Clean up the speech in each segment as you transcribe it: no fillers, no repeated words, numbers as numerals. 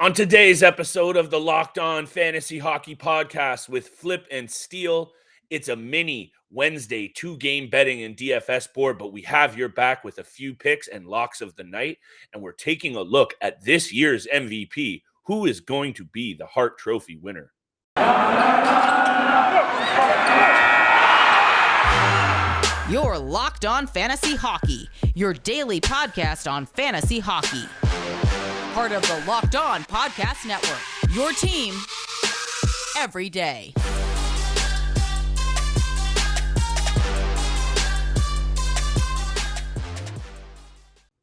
On today's episode of the Locked On Fantasy Hockey Podcast with Flip and Steele, it's a mini Wednesday 2-game betting and DFS board, but we have your back with a few picks and locks of the night, and we're taking a look at this year's MVP. Who is going to be the Hart Trophy winner? You're Locked On Fantasy Hockey, your daily podcast on fantasy hockey. Part of the Locked On Podcast Network, your team every day.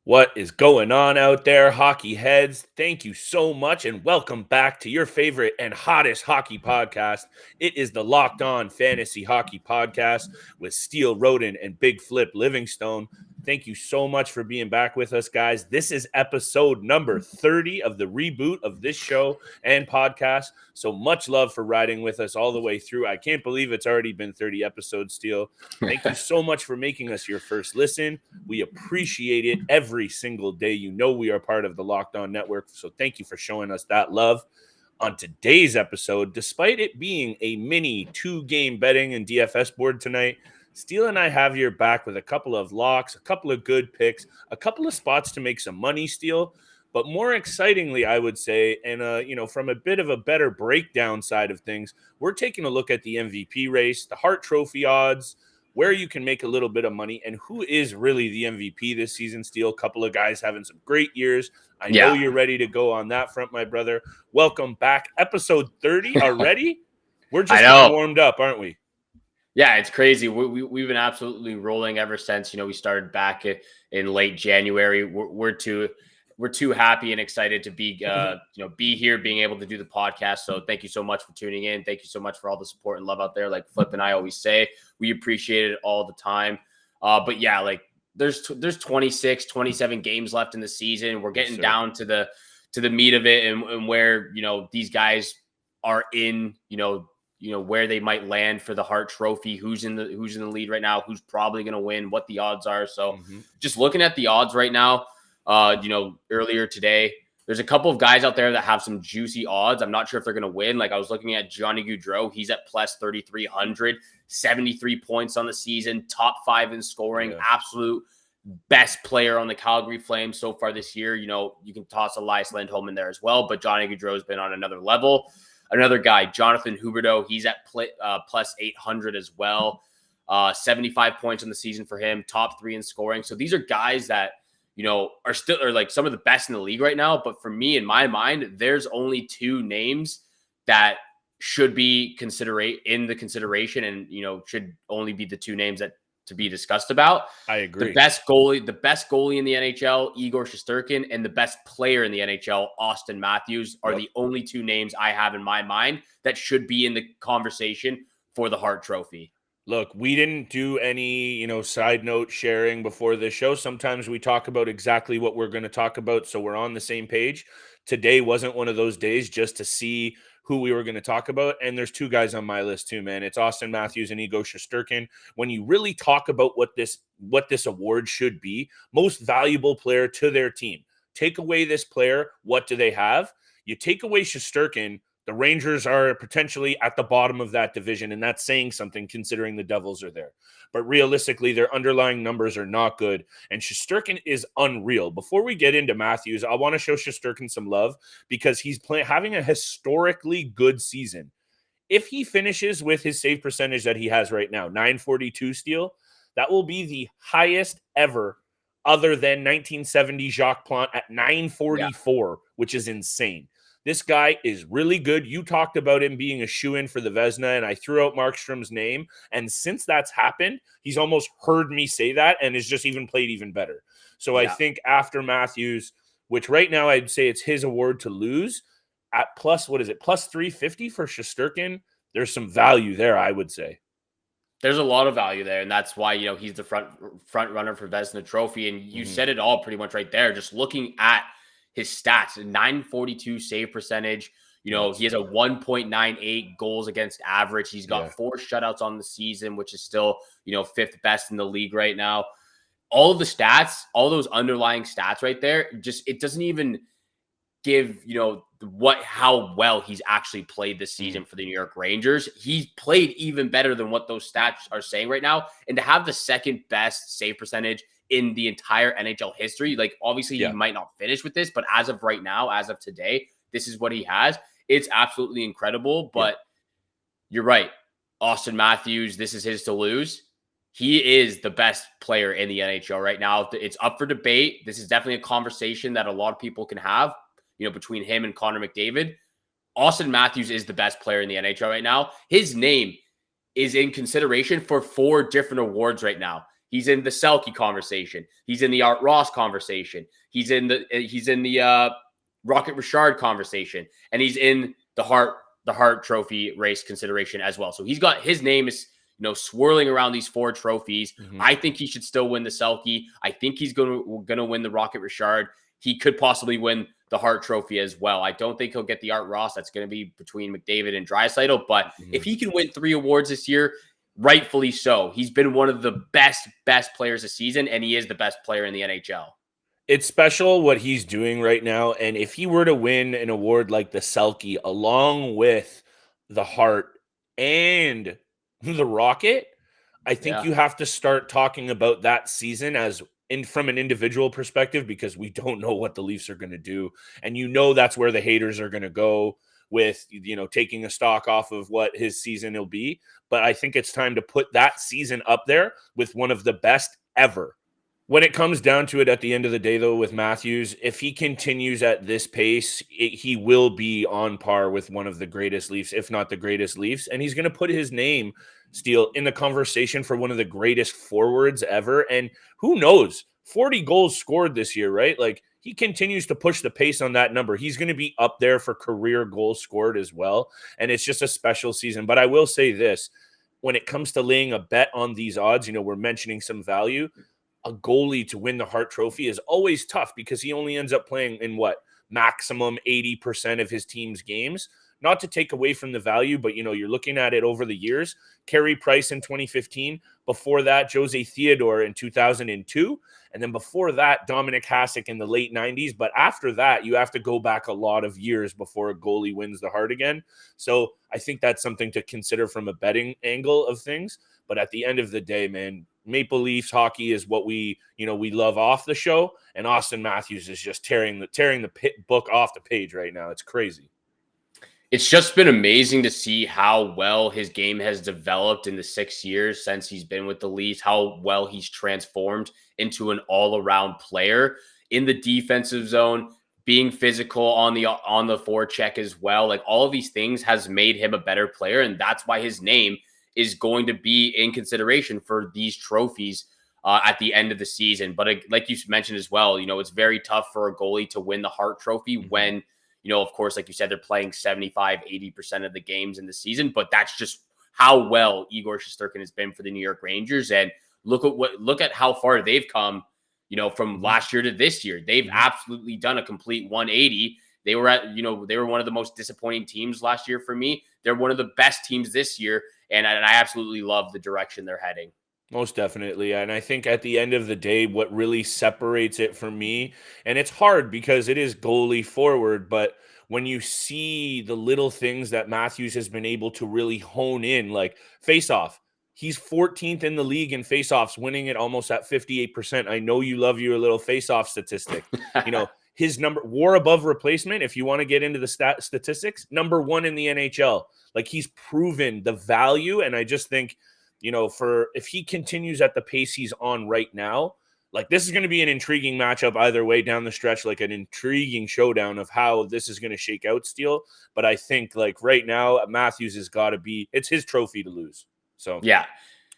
What is going on out there, hockey heads? Thank you so much and welcome back to your favorite and hottest hockey podcast. It is the Locked On Fantasy Hockey Podcast with Steele Roden and Big Flip Livingstone. Thank you so much for being back with us, guys. This is episode number 30 of the reboot of this show and podcast. So much love for riding with us all the way through. I can't believe it's already been 30 episodes, Steele. Thank you so much for making us your first listen. We appreciate it every single day. You know we are part of the Locked On Network, so thank you for showing us that love. On today's episode, despite it being a mini 2-game betting and DFS board tonight, Steele and I have your back with a couple of locks, a couple of good picks, a couple of spots to make some money, Steele. But more excitingly, I would say, and from a bit of a better breakdown side of things, we're taking a look at the MVP race, the Hart Trophy odds, where you can make a little bit of money, and who is really the MVP this season, Steele. A couple of guys having some great years. I know you're ready to go on that front, my brother. Welcome back. Episode 30 already? We're just getting warmed up, aren't we? Yeah, it's crazy. We've been absolutely rolling ever since, we started back in late January. We're too happy and excited to be here, being able to do the podcast. So thank you so much for tuning in. Thank you so much for all the support and love out there. Like Flip and I always say, we appreciate it all the time. But yeah, like there's 26, 27 games left in the season. We're getting down to the meat of it and where, these guys are in, where they might land for the Hart Trophy, who's in the lead right now, who's probably going to win, what the odds are. So just looking at the odds right now, earlier today, there's a couple of guys out there that have some juicy odds. I'm not sure if they're going to win. Like I was looking at Johnny Gaudreau. He's at plus 3,300, 73 points on the season, top 5 in scoring, absolute best player on the Calgary Flames so far this year. You can toss Elias Lindholm in there as well, but Johnny Gaudreau has been on another level. Another guy, Jonathan Huberdeau, he's at plus 800 as well. 75 points on the season for him, top 3 in scoring. So these are guys that, are like some of the best in the league right now. But for me, in my mind, there's only 2 names that should be in the consideration and, should only be the 2 names that to be discussed about. I agree. The best goalie in the NHL, Igor Shesterkin, and the best player in the NHL, Auston Matthews, are the only 2 names I have in my mind that should be in the conversation for the Hart Trophy. Look, we didn't do any, side note sharing before this show. Sometimes we talk about exactly what we're going to talk about, so we're on the same page. Today wasn't one of those days just to see who we were going to talk about. And there's 2 guys on my list too, man. It's Auston Matthews and Igor Shesterkin. When you really talk about what this award should be, most valuable player to their team. Take away this player, what do they have? You take away Shesterkin, the Rangers are potentially at the bottom of that division, and that's saying something considering the Devils are there. But realistically, their underlying numbers are not good, and Shesterkin is unreal. Before we get into Matthews, I want to show Shesterkin some love because he's having a historically good season. If he finishes with his save percentage that he has right now, 942 Steele, that will be the highest ever other than 1970 Jacques Plante at 944, which is insane. This guy is really good. You talked about him being a shoo-in for the Vezina, and I threw out Markstrom's name. And since that's happened, he's almost heard me say that and has just even played even better. So I think after Matthews, which right now I'd say it's his award to lose, at plus 350 for Shesterkin, there's some value there, I would say. There's a lot of value there, and that's why, he's the front runner for Vezina Trophy. And you said it all pretty much right there. Just looking at his stats, 942 save percentage. He has a 1.98 goals against average. He's got 4 shutouts on the season, which is still, 5th best in the league right now. All of the stats, all those underlying stats right there, it doesn't even give, how well he's actually played this season for the New York Rangers. He's played even better than what those stats are saying right now. And to have the second best save percentage in the entire NHL history, like obviously he might not finish with this, but as of right now, as of today, this is what he has. It's absolutely incredible. But you're right. Auston Matthews, this is his to lose. He is the best player in the NHL right now. It's up for debate. This is definitely a conversation that a lot of people can have, between him and Connor McDavid. Auston Matthews is the best player in the NHL right now. His name is in consideration for 4 different awards right now. He's in the Selke conversation. He's in the Art Ross conversation. He's in the Rocket Richard conversation, and he's in the Hart Trophy race consideration as well. So he's got his name is swirling around these 4 trophies. I think he should still win the Selke. I think he's going to win the Rocket Richard. He could possibly win the Hart Trophy as well. I don't think he'll get the Art Ross. That's going to be between McDavid and Draisaitl. But if he can win 3 awards this year, rightfully so. He's been one of the best players this season, and he is the best player in the NHL. It's special what he's doing right now. And if he were to win an award like the Selke, along with the Hart and the Rocket, I think you have to start talking about that season as from an individual perspective, because we don't know what the Leafs are going to do. And that's where the haters are going to go with, taking a stock off of what his season will be. But I think it's time to put that season up there with one of the best ever. When it comes down to it at the end of the day, though, with Matthews, if he continues at this pace, he will be on par with one of the greatest Leafs, if not the greatest Leafs. And he's going to put his name, Steele, in the conversation for one of the greatest forwards ever. And who knows, 40 goals scored this year, right? Like, he continues to push the pace on that number. He's going to be up there for career goals scored as well. And it's just a special season. But I will say this, when it comes to laying a bet on these odds, we're mentioning some value. A goalie to win the Hart Trophy is always tough because he only ends up playing in maximum 80% of his team's games. Not to take away from the value, but you're looking at it over the years. Carey Price in 2015. Before that, Jose Theodore in 2002. And then before that, Dominic Hasek in the late 90s. But after that, you have to go back a lot of years before a goalie wins the Hart again. So I think that's something to consider from a betting angle of things. But at the end of the day, man, Maple Leafs hockey is what we love off the show. And Auston Matthews is just tearing the book off the page right now. It's crazy. It's just been amazing to see how well his game has developed in the 6 years since he's been with the Leafs, how well he's transformed into an all-around player in the defensive zone, being physical on the forecheck as well. Like, all of these things has made him a better player, and that's why his name is going to be in consideration for these trophies at the end of the season. But like you mentioned as well, it's very tough for a goalie to win the Hart Trophy when, of course, like you said, they're playing 75, 80% of the games in the season. But that's just how well Igor Shesterkin has been for the New York Rangers. And look at how far they've come, from last year to this year. They've absolutely done a complete 180. They were one of the most disappointing teams last year for me. They're one of the best teams this year. And I absolutely love the direction they're heading. Most definitely. And I think at the end of the day, what really separates it for me, and it's hard because it is goalie forward, but when you see the little things that Matthews has been able to really hone in, like face-off, he's 14th in the league in face-offs, winning it almost at 58%. I know you love your little face-off statistic. His number WAR above replacement, if you want to get into the statistics, number 1 in the NHL. Like, he's proven the value. And I just think, if he continues at the pace he's on right now, like, this is going to be an intriguing matchup either way down the stretch, like an intriguing showdown of how this is going to shake out, Steele. But I think, like, right now, Matthews has got to be, it's his trophy to lose. So, yeah.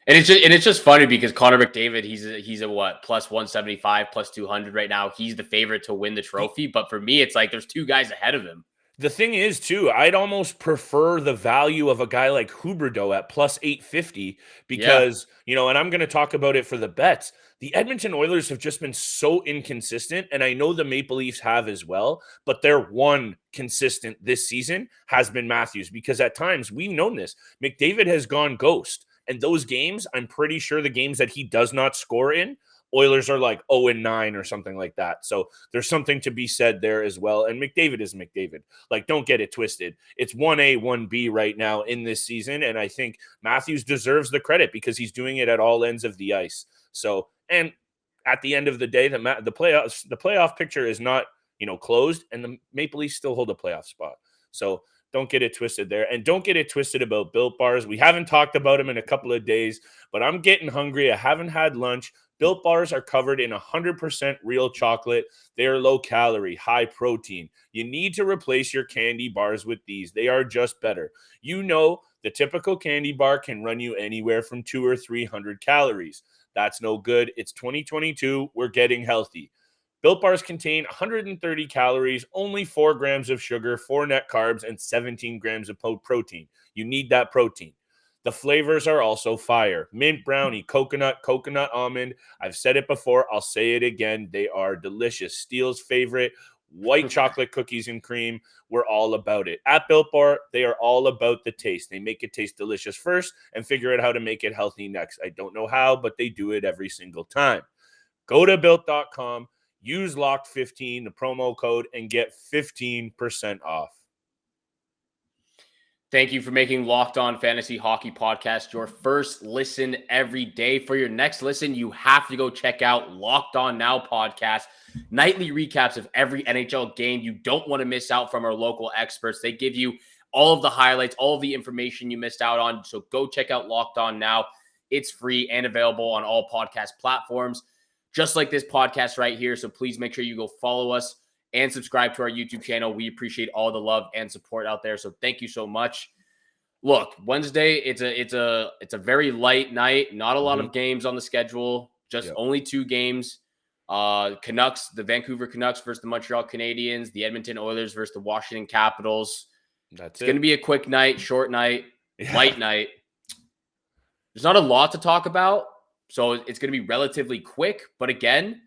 And it's just funny because Connor McDavid, he's a what, plus 175, plus 200 right now. He's the favorite to win the trophy. But for me, it's like there's 2 guys ahead of him. The thing is, too, I'd almost prefer the value of a guy like Huberdeau at plus 850 because, and I'm going to talk about it for the bets. The Edmonton Oilers have just been so inconsistent, and I know the Maple Leafs have as well, but their one consistent this season has been Matthews, because at times, we've known this, McDavid has gone ghost. And those games, I'm pretty sure the games that he does not score in Oilers are like 0-9 or something like that. So there's something to be said there as well. And McDavid is McDavid. Like, don't get it twisted. It's 1A, 1B right now in this season. And I think Matthews deserves the credit because he's doing it at all ends of the ice. So, and at the end of the day, the playoff picture is not, closed, and the Maple Leafs still hold a playoff spot. So don't get it twisted there. And don't get it twisted about Built Bars. We haven't talked about them in a couple of days, but I'm getting hungry. I haven't had lunch. Built Bars are covered in 100% real chocolate. They are low calorie, high protein. You need to replace your candy bars with these. They are just better. The typical candy bar can run you anywhere from 200 or 300 calories. That's no good. It's 2022. We're getting healthy. Built Bars contain 130 calories, only 4 grams of sugar, 4 net carbs, and 17 grams of protein. You need that protein. The flavors are also fire. Mint brownie, coconut almond. I've said it before. I'll say it again. They are delicious. Steele's favorite, white chocolate cookies and cream. We're all about it. At Built Bar, they are all about the taste. They make it taste delicious first and figure out how to make it healthy next. I don't know how, but they do it every single time. Go to Built.com. Use LOCKED15, the promo code, and get 15% off. Thank you for making Locked On Fantasy Hockey Podcast your first listen every day. For your next listen, you have to go check out Locked On Now podcast. Nightly recaps of every NHL game. You don't want to miss out from our local experts. They give you all of the highlights, all of the information you missed out on. So go check out Locked On Now. It's free and available on all podcast platforms, just like this podcast right here. So please make sure you go follow us and subscribe to our YouTube channel. We appreciate all the love and support out there. So thank you so much. Look, Wednesday, it's a very light night. Not a lot of games on the schedule. Just only 2 games. Canucks, the Vancouver Canucks versus the Montreal Canadiens, the Edmonton Oilers versus the Washington Capitals. It's going to be a quick night, short night, light night. There's not a lot to talk about. So it's going to be relatively quick, but again,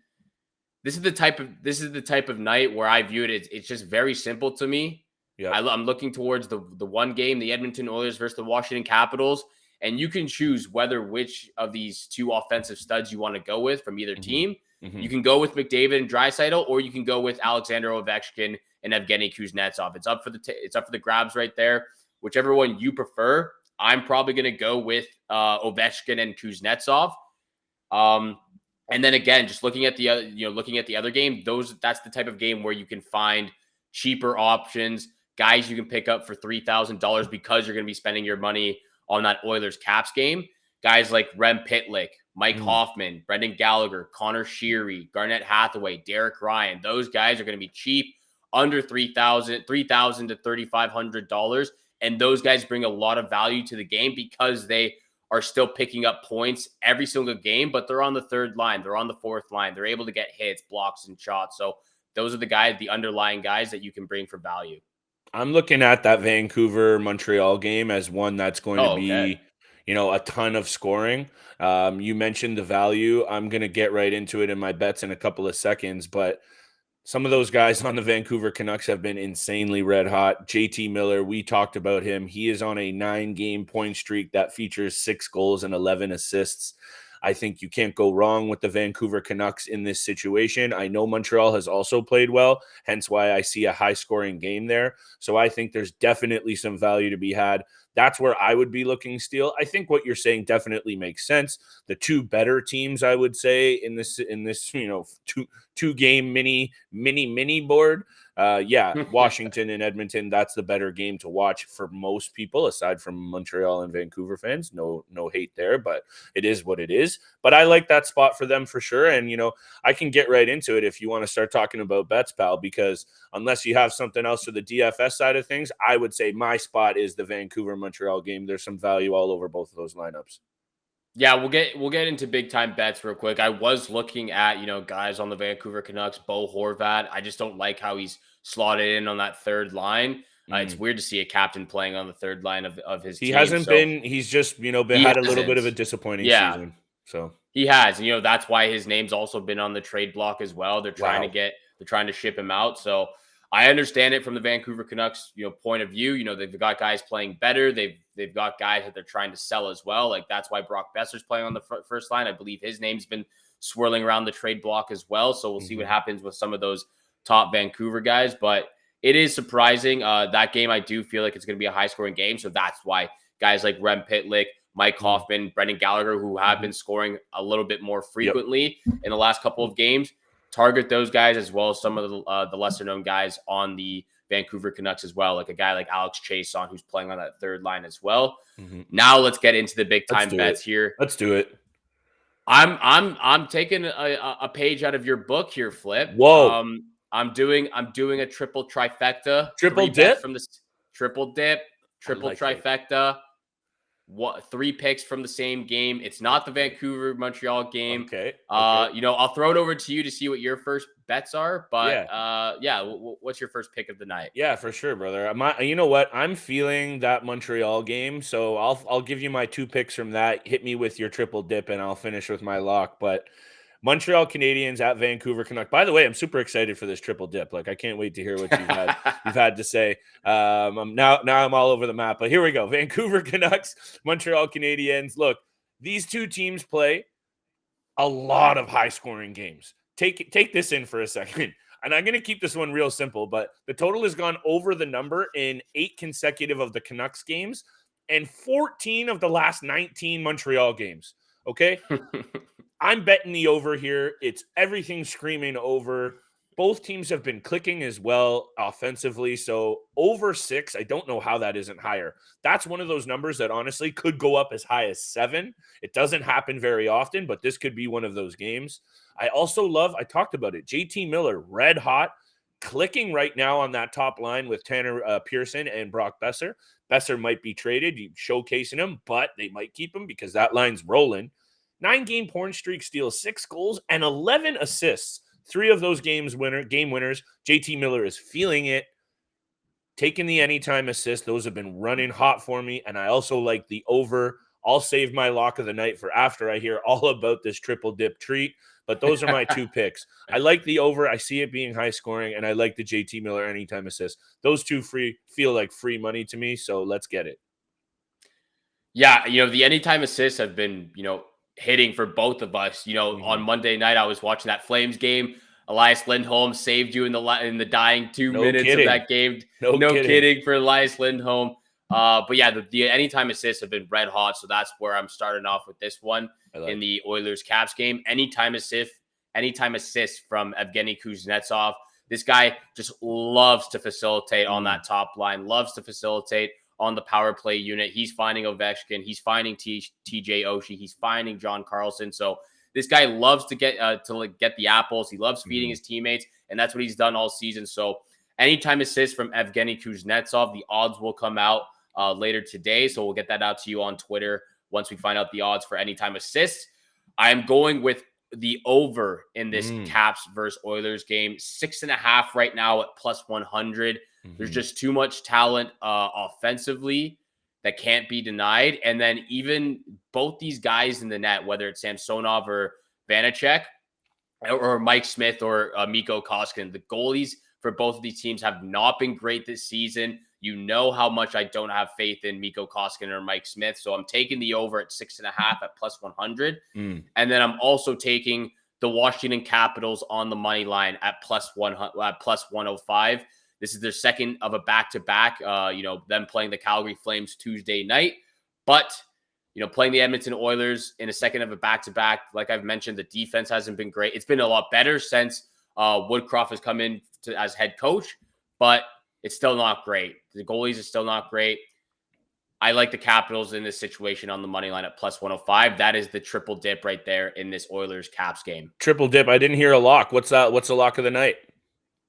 this is the type of night where I view it. It's just very simple to me. Yeah, I'm looking towards the one game, the Edmonton Oilers versus the Washington Capitals, and you can choose which of these 2 offensive studs you want to go with from either team. You can go with McDavid and Draisaitl, or you can go with Alexander Ovechkin and Evgeny Kuznetsov. It's up for the grabs right there. Whichever one you prefer. I'm probably going to go with Ovechkin and Kuznetsov. And then again, just looking at the other game, that's the type of game where you can find cheaper options, guys you can pick up for $3,000 because you're going to be spending your money on that Oilers Caps game. Guys like Rem Pitlick, Mike Hoffman, Brendan Gallagher, Connor Sheary, Garnett Hathaway, Derek Ryan. Those guys are going to be cheap, under $3,000 to $3,500. And those guys bring a lot of value to the game because they are still picking up points every single game, but they're on the 3rd line. They're on the 4th line. They're able to get hits, blocks, and shots. So those are the underlying guys that you can bring for value. I'm looking at that Vancouver-Montreal game as one that's going to be, a ton of scoring. You mentioned the value. I'm going to get right into it in my bets in a couple of seconds, but some of those guys on the Vancouver Canucks have been insanely red hot. JT Miller, we talked about him. He is on a 9-game point streak that features 6 goals and 11 assists. I think you can't go wrong with the Vancouver Canucks in this situation. I know Montreal has also played well, hence why I see a high-scoring game there. So I think there's definitely some value to be had. That's where I would be looking, Steele. I think what you're saying definitely makes sense. The 2 better teams, I would say, in this two-game mini board. Washington and Edmonton, that's the better game to watch for most people, aside from Montreal and Vancouver fans. No hate there, but it is what it is. But I like that spot for them for sure. And, I can get right into it if you want to start talking about bets, pal, because unless you have something else for the DFS side of things, I would say my spot is the Vancouver-Montreal game. There's some value all over both of those lineups. Yeah, we'll get into big time bets real quick. I was looking at, guys on the Vancouver Canucks, Bo Horvat. I just don't like how he's slotted in on that 3rd line. It's weird to see a captain playing on the 3rd line of his team. He hasn't been, he's just, had a little bit of a disappointing season. So he has, and that's why his name's also been on the trade block as well. They're trying to ship him out. So I understand it from the Vancouver Canucks, point of view. They've got guys playing better. They've got guys that they're trying to sell as well. Like that's why Brock Besser's playing on the first line. I believe his name's been swirling around the trade block as well. So we'll see what happens with some of those top Vancouver guys. But it is surprising. That game, I do feel like it's going to be a high-scoring game. So that's why guys like Rem Pitlick, Mike Hoffman, Brendan Gallagher, who have been scoring a little bit more frequently in the last couple of games, target those guys as well as some of the lesser-known guys on the Vancouver Canucks as well, like a guy like Alex Chason, who's playing on that third line as well. Now let's get into the big-time bets here. Let's do it. I'm taking a page out of your book here, Flip. Whoa. I'm doing a triple trifecta. Triple dip? From the triple dip, triple trifecta. What 3 picks from the same game? It's not the Vancouver Montreal game. Okay. I'll throw it over to you to see what your first bets are. But what's your first pick of the night? Yeah, for sure, brother. You know what? I'm feeling that Montreal game, so I'll give you my 2 picks from that. Hit me with your triple dip, and I'll finish with my lock. But Montreal Canadiens at Vancouver Canucks. By the way, I'm super excited for this triple dip. Like, I can't wait to hear what you've had to say. I'm all over the map. But here we go. Vancouver Canucks, Montreal Canadiens. Look, these two teams play a lot of high-scoring games. Take this in for a second. And I'm going to keep this one real simple, but the total has gone over the number in 8 consecutive of the Canucks games and 14 of the last 19 Montreal games. Okay? I'm betting the over here. It's everything screaming over. Both teams have been clicking as well offensively. So over 6, I don't know how that isn't higher. That's one of those numbers that honestly could go up as high as 7. It doesn't happen very often, but this could be one of those games. I also love, I talked about it, JT Miller, red hot, clicking right now on that top line with Tanner Pearson and Brock Besser. Besser might be traded, showcasing him, but they might keep him because that line's rolling. 9-game porn streak, steals 6 goals and 11 assists. 3 of those game winners. JT Miller is feeling it, taking the anytime assist. Those have been running hot for me, and I also like the over. I'll save my lock of the night for after I hear all about this triple dip treat, but those are my 2 picks. I like the over. I see it being high scoring, and I like the JT Miller anytime assist. Those 2 feel like free money to me, so let's get it. Yeah, the anytime assists have been, hitting for both of us. On Monday night, I was watching that Flames game. Elias Lindholm saved you in the dying 2 minutes of that game. No kidding for Elias Lindholm. But yeah, the anytime assists have been red hot. So that's where I'm starting off with this one in the Oilers Caps game. Anytime assist from Evgeny Kuznetsov. This guy just loves to facilitate on that top line, loves to facilitate on the power play unit. He's finding Ovechkin. He's finding TJ Oshie. He's finding John Carlson. So this guy loves to get the apples. He loves feeding his teammates, and that's what he's done all season. So anytime assist from Evgeny Kuznetsov, the odds will come out later today. So we'll get that out to you on Twitter once we find out the odds for anytime assists. I am going with the over in this Caps versus Oilers game. 6.5 right now at plus 100. There's just too much talent offensively that can't be denied. And then even both these guys in the net, whether it's Samsonov or Vanacek or Mike Smith or Mikko Koskinen, the goalies for both of these teams have not been great this season. You know how much I don't have faith in Mikko Koskinen or Mike Smith. So I'm taking the over at 6.5 at plus 100. And then I'm also taking the Washington Capitals on the money line at plus 105. This is their second of a back-to-back, them playing the Calgary Flames Tuesday night. But, playing the Edmonton Oilers in a second of a back-to-back, like I've mentioned, the defense hasn't been great. It's been a lot better since Woodcroft has come in as head coach, but it's still not great. The goalies are still not great. I like the Capitals in this situation on the money line at plus 105. That is the triple dip right there in this Oilers-Caps game. Triple dip. I didn't hear a lock. What's that? What's the lock of the night?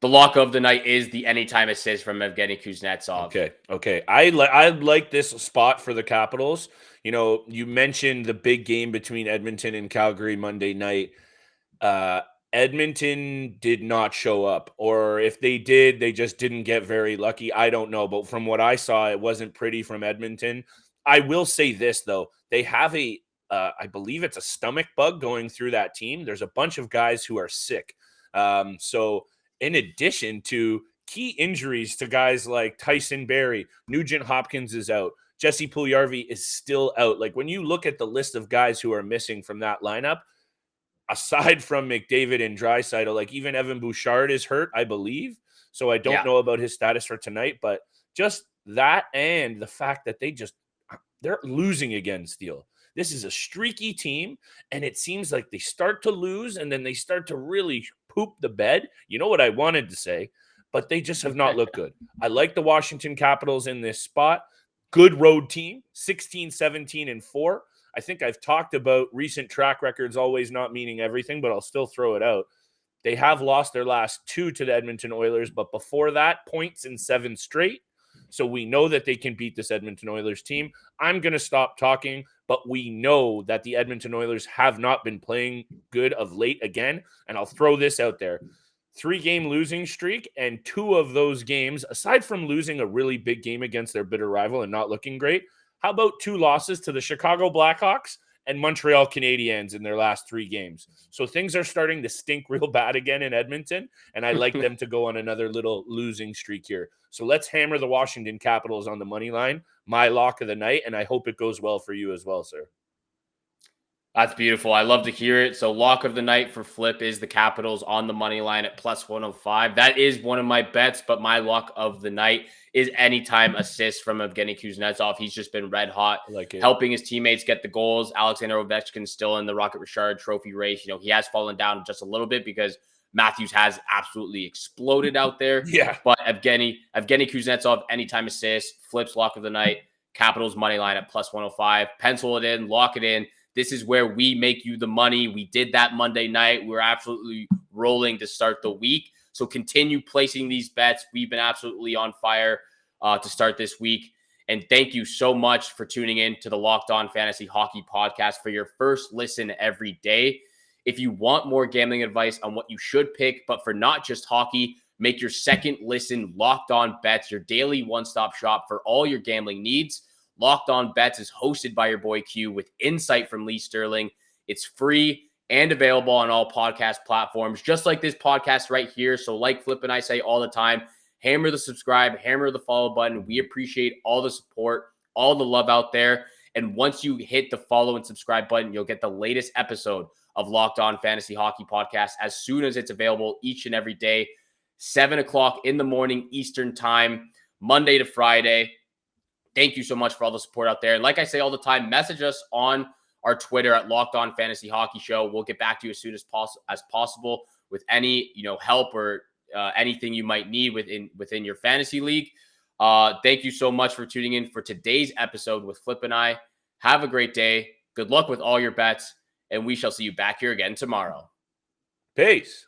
The lock of the night is the anytime assist from Evgeny Kuznetsov. Okay. I like this spot for the Capitals. You mentioned the big game between Edmonton and Calgary Monday night. Edmonton did not show up, or if they did, they just didn't get very lucky. I don't know, but from what I saw, it wasn't pretty from Edmonton. I will say this, though. They have I believe it's a stomach bug going through that team. There's a bunch of guys who are sick. So in addition to key injuries to guys like Tyson Barrie, Nugent Hopkins is out. Jesse Puljujarvi is still out. Like, when you look at the list of guys who are missing from that lineup, aside from McDavid and Draisaitl, like even Evan Bouchard is hurt, I believe. So I don't know about his status for tonight, but just that and the fact that they're losing again, Steele. This is a streaky team, and it seems like they start to lose, and then they start to really poop the bed. You know what I wanted to say, but they just have not looked good. I like the Washington Capitals in this spot. Good road team, 16, 17, and 4. I think I've talked about recent track records always not meaning everything, but I'll still throw it out. They have lost their last 2 to the Edmonton Oilers, but before that, points in 7 straight. So we know that they can beat this Edmonton Oilers team. I'm going to stop talking, but we know that the Edmonton Oilers have not been playing good of late again. And I'll throw this out there. 3-game losing streak, and 2 of those games, aside from losing a really big game against their bitter rival and not looking great, how about 2 losses to the Chicago Blackhawks and Montreal Canadiens in their last 3 games? So things are starting to stink real bad again in Edmonton, and I like them to go on another little losing streak here. So let's hammer the Washington Capitals on the money line, my lock of the night, and I hope it goes well for you as well, sir. That's beautiful. I love to hear it. So lock of the night for Flip is the Capitals on the money line at plus 105. That is one of my bets, but my lock of the night is anytime assist from Evgeny Kuznetsov. He's just been red hot, helping his teammates get the goals. Alexander Ovechkin's still in the Rocket Richard trophy race. You know, he has fallen down just a little bit because Matthews has absolutely exploded out there. Yeah. But Evgeny Kuznetsov, anytime assist, Flip's lock of the night, Capitals money line at plus 105. Pencil it in, lock it in. This is where we make you the money. We did that Monday night. We're absolutely rolling to start the week. So continue placing these bets. We've been absolutely on fire to start this week. And thank you so much for tuning in to the Locked On Fantasy Hockey Podcast for your first listen every day. If you want more gambling advice on what you should pick, but for not just hockey, make your second listen Locked On Bets, your daily one-stop shop for all your gambling needs. Locked On Bets is hosted by your boy Q with insight from Lee Sterling. It's free and available on all podcast platforms, just like this podcast right here. So like Flip and I say all the time, hammer the subscribe, hammer the follow button. We appreciate all the support, all the love out there. And once you hit the follow and subscribe button, you'll get the latest episode of Locked On Fantasy Hockey Podcast as soon as it's available each and every day, 7 o'clock in the morning Eastern time, Monday to Friday. Thank you so much for all the support out there. And like I say all the time, message us on our Twitter at Locked On Fantasy Hockey Show. We'll get back to you as soon as possible with any, help or anything you might need within your fantasy league. Thank you so much for tuning in for today's episode with Flip and I. Have a great day. Good luck with all your bets, and we shall see you back here again tomorrow. Peace.